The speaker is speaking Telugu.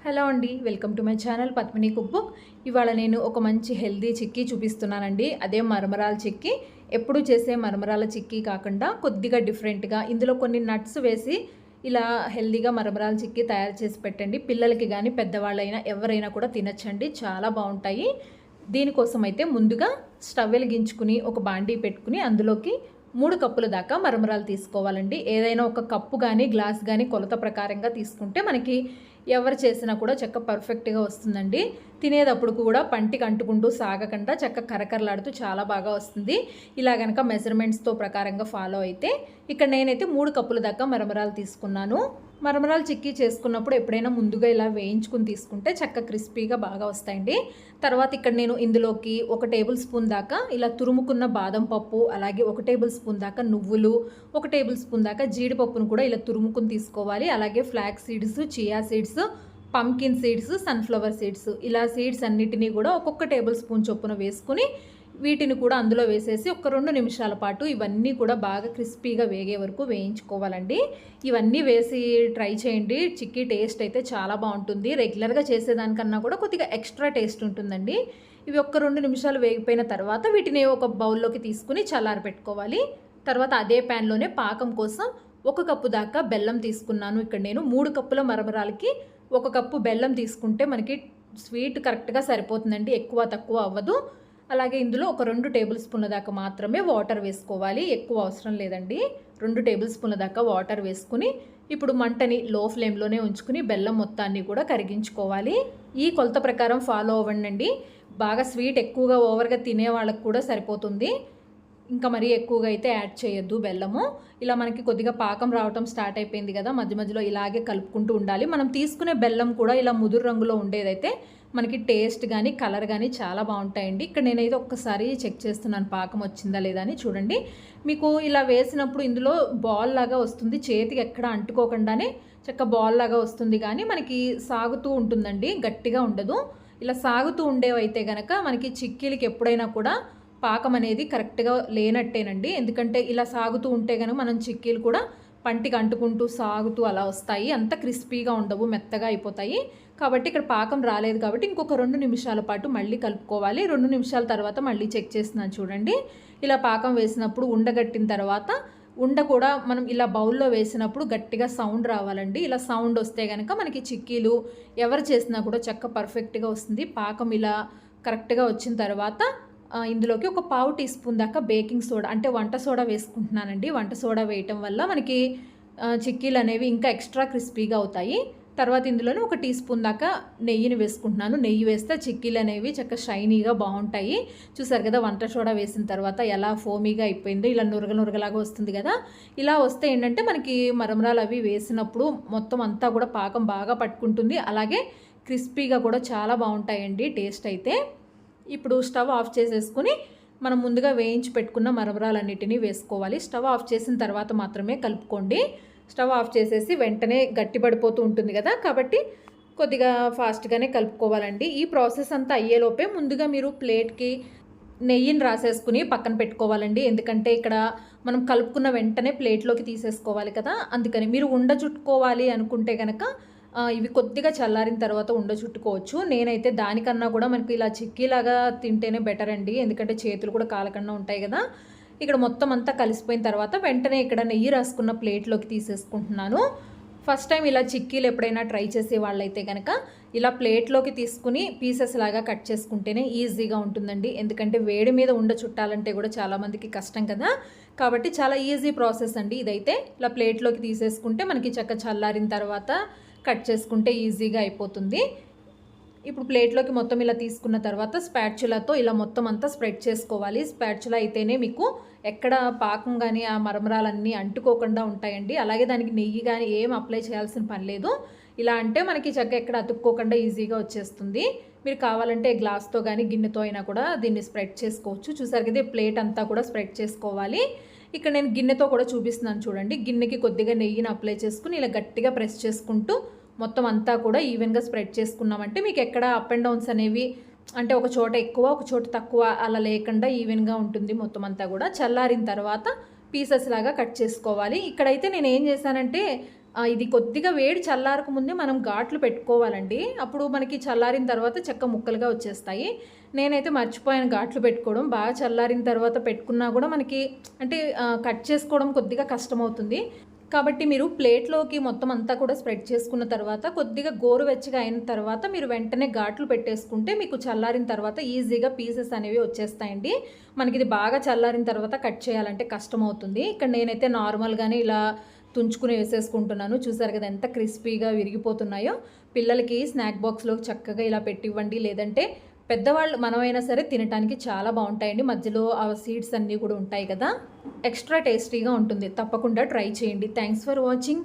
హలో అండి, welcome to my channel Padmini cook book. ఇవాళ నేను ఒక మంచి హెల్దీ చిక్కీ చూపిస్తున్నానండి. అదే మరమరాల చిక్కీ. ఎప్పుడు చేసే మరమరాల చిక్కీ కాకుండా కొద్దిగా డిఫరెంట్గా ఇందులో కొన్ని నట్స్ వేసి ఇలా హెల్దీగా మరమరాల చిక్కీ తయారు చేసి పెట్టండి. పిల్లలకి కానీ పెద్దవాళ్ళైనా ఎవరైనా కూడా తినచ్చండి, చాలా బాగుంటాయి. దీనికోసం అయితే ముందుగా స్టవ్ వెలిగించుకుని ఒక బాండీ పెట్టుకుని అందులోకి 3 కప్పుల దాకా మరమరాలు తీసుకోవాలండి. ఏదైనా ఒక కప్పు కానీ గ్లాస్ కానీ కొలత ప్రకారంగా తీసుకుంటే మనకి ఎవరు చేసినా కూడా చెక్క పర్ఫెక్ట్గా వస్తుందండి. తినేటప్పుడు కూడా పంటికి అంటుకుంటూ సాగకుండా చెక్క కరకరలాడుతూ చాలా బాగా వస్తుంది. ఇలా కనుక మెజర్మెంట్స్తో ప్రకారంగా ఫాలో అయితే ఇక్కడ నేనైతే 3 కప్పుల దాకా మరమరాలు తీసుకున్నాను. మరమరాలు చిక్కీ చేసుకున్నప్పుడు ఎప్పుడైనా ముందుగా ఇలా వేయించుకుని తీసుకుంటే చక్క క్రిస్పీగా బాగా వస్తాయండి. తర్వాత ఇక్కడ నేను ఇందులోకి 1 టేబుల్ స్పూన్ దాకా ఇలా తురుముకున్న బాదం పప్పు, అలాగే 1 టేబుల్ స్పూన్ దాకా నువ్వులు, 1 టేబుల్ స్పూన్ దాకా జీడిపప్పును కూడా ఇలా తురుముకుని తీసుకోవాలి. అలాగే flax seeds, chia seeds, pumpkin seeds, sunflower seeds, ఇలా సీడ్స్ అన్నిటినీ కూడా ఒక్కొక్క టేబుల్ స్పూన్ చొప్పున వేసుకుని వీటిని కూడా అందులో వేసేసి ఒక 2 నిమిషాల పాటు ఇవన్నీ కూడా బాగా క్రిస్పీగా వేగే వరకు వేయించుకోవాలండి. ఇవన్నీ వేసి ట్రై చేయండి. చిక్కీ టేస్ట్ అయితే చాలా బాగుంటుంది. రెగ్యులర్గా చేసేదానికన్నా కూడా కొద్దిగా ఎక్స్ట్రా టేస్ట్ ఉంటుందండి. ఇవి ఒక 2 నిమిషాలు వేగిపోయిన తర్వాత వీటిని ఒక బౌల్లోకి తీసుకుని చల్లారి పెట్టుకోవాలి. తర్వాత అదే ప్యాన్లోనే పాకం కోసం 1 కప్పు దాకా బెల్లం తీసుకున్నాను. ఇక్కడ నేను 3 కప్పుల మరమరాలకి 1 కప్పు బెల్లం తీసుకుంటే మనకి స్వీట్ కరెక్ట్గా సరిపోతుందండి, ఎక్కువ తక్కువ అవ్వదు. అలాగే ఇందులో ఒక 2 టేబుల్ స్పూన్ల దాకా మాత్రమే వాటర్ వేసుకోవాలి, ఎక్కువ అవసరం లేదండి. 2 టేబుల్ స్పూన్ల దాకా వాటర్ వేసుకుని ఇప్పుడు మంటని లో ఫ్లేమ్లోనే ఉంచుకుని బెల్లం మొత్తాన్ని కూడా కరిగించుకోవాలి. ఈ కొలత ప్రకారం ఫాలో అవ్వండి. బాగా స్వీట్ ఎక్కువగా ఓవర్గా తినే వాళ్ళకు కూడా సరిపోతుంది. ఇంకా మరీ ఎక్కువగా అయితే యాడ్ చేయొద్దు బెల్లము. ఇలా మనకి కొద్దిగా పాకం రావటం స్టార్ట్ అయిపోయింది కదా, మధ్య మధ్యలో ఇలాగే కలుపుకుంటూ ఉండాలి. మనం తీసుకునే బెల్లం కూడా ఇలా ముదురు రంగులో ఉండేదైతే మనకి టేస్ట్ కానీ కలర్ కానీ చాలా బాగుంటాయండి. ఇక్కడ నేనైతే ఒక్కసారి చెక్ చేస్తున్నాను పాకం వచ్చిందా లేదా అని. చూడండి, మీకు ఇలా వేసినప్పుడు ఇందులో బాల్ లాగా వస్తుంది, చేతికి ఎక్కడ అంటుకోకుండానే చక్క బాల్ లాగా వస్తుంది, కానీ మనకి సాగుతూ ఉంటుందండి, గట్టిగా ఉండదు. ఇలా సాగుతూ ఉండేవైతే కనుక మనకి చిక్కీలకి ఎప్పుడైనా కూడా పాకం అనేది కరెక్ట్గా లేనట్టేనండి. ఎందుకంటే ఇలా సాగుతూ ఉంటే కనుక మనం చిక్కీలు కూడా పంటికి అంటుకుంటూ సాగుతూ అలా వస్తాయి, అంత క్రిస్పీగా ఉండవు, మెత్తగా అయిపోతాయి. కాబట్టి ఇక్కడ పాకం రాలేదు కాబట్టి ఇంకొక 2 నిమిషాల పాటు మళ్ళీ కలుపుకోవాలి. 2 నిమిషాల తర్వాత మళ్ళీ చెక్ చేస్తున్నాను. చూడండి, ఇలా పాకం వేసినప్పుడు ఉండగట్టిన తర్వాత ఉండ కూడా మనం ఇలా బౌల్లో వేసినప్పుడు గట్టిగా సౌండ్ రావాలండి. ఇలా సౌండ్ వస్తే కనుక మనకి చిక్కీలు ఎవరు చేసినా కూడా చక్క పర్ఫెక్ట్గా వస్తుంది. పాకం ఇలా కరెక్ట్గా వచ్చిన తర్వాత ఇందులోకి ఒక పావు టీ స్పూన్ దాకా బేకింగ్ సోడా అంటే వంట సోడా వేసుకుంటున్నానండి. వంట సోడా వేయటం వల్ల మనకి చిక్కీలు అనేవి ఇంకా ఎక్స్ట్రా క్రిస్పీగా అవుతాయి. తర్వాత ఇందులోనే 1 టీ స్పూన్ దాకా నెయ్యిని వేసుకుంటున్నాను. నెయ్యి వేస్తే చిక్కీలు అనేవి చక్కగా షైనీగా బాగుంటాయి. చూసారు కదా, వంట సోడా వేసిన తర్వాత ఎలా ఫోమీగా అయిపోయిందో, ఇలా నురగ నురగలాగా వస్తుంది కదా. ఇలా వస్తే ఏంటంటే మనకి మరమరాలు అవి వేసినప్పుడు మొత్తం అంతా కూడా పాకం బాగా పట్టుకుంటుంది, అలాగే క్రిస్పీగా కూడా చాలా బాగుంటాయండి టేస్ట్ అయితే. ఇప్పుడు స్టవ్ ఆఫ్ చేసేసుకుని మనం ముందుగా వేయించి పెట్టుకున్న మరమరాలన్నిటినీ వేసుకోవాలి. స్టవ్ ఆఫ్ చేసిన తర్వాత మాత్రమే కలుపుకోండి. స్టవ్ ఆఫ్ చేసేసి వెంటనే గట్టిపడిపోతూ ఉంటుంది కదా, కాబట్టి కొద్దిగా ఫాస్ట్గానే కలుపుకోవాలండి. ఈ ప్రాసెస్ అంతా అయ్యేలోపే ముందుగా మీరు ప్లేట్కి నెయ్యిని రాసేసుకుని పక్కన పెట్టుకోవాలండి. ఎందుకంటే ఇక్కడ మనం కలుపుకున్న వెంటనే ప్లేట్లోకి తీసేసుకోవాలి కదా, అందుకని. మీరు ఉండ చుట్టుకోవాలి అనుకుంటే కనుక ఇవి కొద్దిగా చల్లారిన తర్వాత ఉండ చుట్టుకోవచ్చు. నేనైతే దానికన్నా కూడా మనకి ఇలా చిక్కీలాగా తింటేనే బెటర్ అండి, ఎందుకంటే చేతులు కూడా కాలకుండా ఉంటాయి కదా. ఇక్కడ మొత్తం అంతా కలిసిపోయిన తర్వాత వెంటనే ఇక్కడ నెయ్యి రాసుకున్న ప్లేట్లోకి తీసేసుకుంటున్నాను. ఫస్ట్ టైం ఇలా చిక్కీలు ఎప్పుడైనా ట్రై చేసే వాళ్ళైతే కనుక ఇలా ప్లేట్లోకి తీసుకుని పీసెస్ లాగా కట్ చేసుకుంటేనే ఈజీగా ఉంటుందండి. ఎందుకంటే వేడి మీద ఉండ చుట్టాలంటే కూడా చాలామందికి కష్టం కదా, కాబట్టి చాలా ఈజీ ప్రాసెస్ అండి ఇదైతే. ఇలా ప్లేట్లోకి తీసేసుకుంటే మనకి చక్క చల్లారిన తర్వాత కట్ చేసుకుంటే ఈజీగా అయిపోతుంది. ఇప్పుడు ప్లేట్లోకి మొత్తం ఇలా తీసుకున్న తర్వాత స్పాచులాతో ఇలా మొత్తం అంతా స్ప్రెడ్ చేసుకోవాలి. స్పాచులా అయితేనే మీకు ఎక్కడ పాకం కానీ ఆ మరమరాలన్నీ అంటుకోకుండా ఉంటాయండి. అలాగే దానికి నెయ్యి కానీ ఏం అప్లై చేయాల్సిన పని లేదు. ఇలా అంటే మనకి చక్క ఎక్కడ అతుక్కోకుండా ఈజీగా వచ్చేస్తుంది. మీరు కావాలంటే గ్లాస్తో కానీ గిన్నెతో అయినా కూడా దీన్ని స్ప్రెడ్ చేసుకోవచ్చు. చూసారు కదా, ప్లేట్ అంతా కూడా స్ప్రెడ్ చేసుకోవాలి. ఇక్కడ నేను గిన్నెతో కూడా చూపిస్తున్నాను. చూడండి, గిన్నెకి కొద్దిగా నెయ్యిని అప్లై చేసుకుని ఇలా గట్టిగా ప్రెస్ చేసుకుంటూ మొత్తం అంతా కూడా ఈవెన్గా స్ప్రెడ్ చేసుకున్నామంటే మీకు ఎక్కడ అప్ అండ్ డౌన్స్ అనేవి, అంటే ఒక చోట ఎక్కువ ఒక చోట తక్కువ అలా లేకుండా ఈవెన్గా ఉంటుంది మొత్తం అంతా కూడా. చల్లారిన తర్వాత పీసెస్ లాగా కట్ చేసుకోవాలి. ఇక్కడైతే నేను ఏం చేశానంటే ఇది కొద్దిగా వేడి చల్లారక ముందే మనం ఘాట్లు పెట్టుకోవాలండి. అప్పుడు మనకి చల్లారిన తర్వాత చెక్క ముక్కలుగా వచ్చేస్తాయి. నేనైతే మర్చిపోయాను ఘాట్లు పెట్టుకోవడం. బాగా చల్లారిన తర్వాత పెట్టుకున్నా గూడా మనకి అంటే కట్ చేసుకోవడం కొద్దిగా కష్టమవుతుంది. కాబట్టి మీరు ప్లేట్‌లోకి మొత్తం అంతా కూడా స్ప్రెడ్ చేసుకున్న తర్వాత కొద్దిగా గోరువెచ్చగా అయిన తర్వాత మీరు వెంటనే ఘాట్లు పెట్టేసుకుంటే మీకు చల్లారిన తర్వాత ఈజీగా పీసెస్ అనేవి వచ్చేస్తాయండి. మనకిది బాగా చల్లారిన తర్వాత కట్ చేయాలంటే కష్టమవుతుంది. ఇక్కడ నేనైతే నార్మల్‌గానే ఇలా తుంచుకుని వేసేసుకుంటున్నాను. చూసారు కదా ఎంత క్రిస్పీగా విరిగిపోతున్నాయో. పిల్లలకి స్నాక్ బాక్స్‌లోకి చక్కగా ఇలా పెట్టివ్వండి. లేదంటే పెద్దవాళ్ళు మనమైనా సరే తినటానికి చాలా బావుంటాయండి. మధ్యలో ఆ సీడ్స్ అన్నీ కూడా ఉంటాయి కదా! ఎక్స్‌ట్రా టేస్టీగా ఉంటుంది. తప్పకుండా ట్రై చేయండి. Thanks for watching.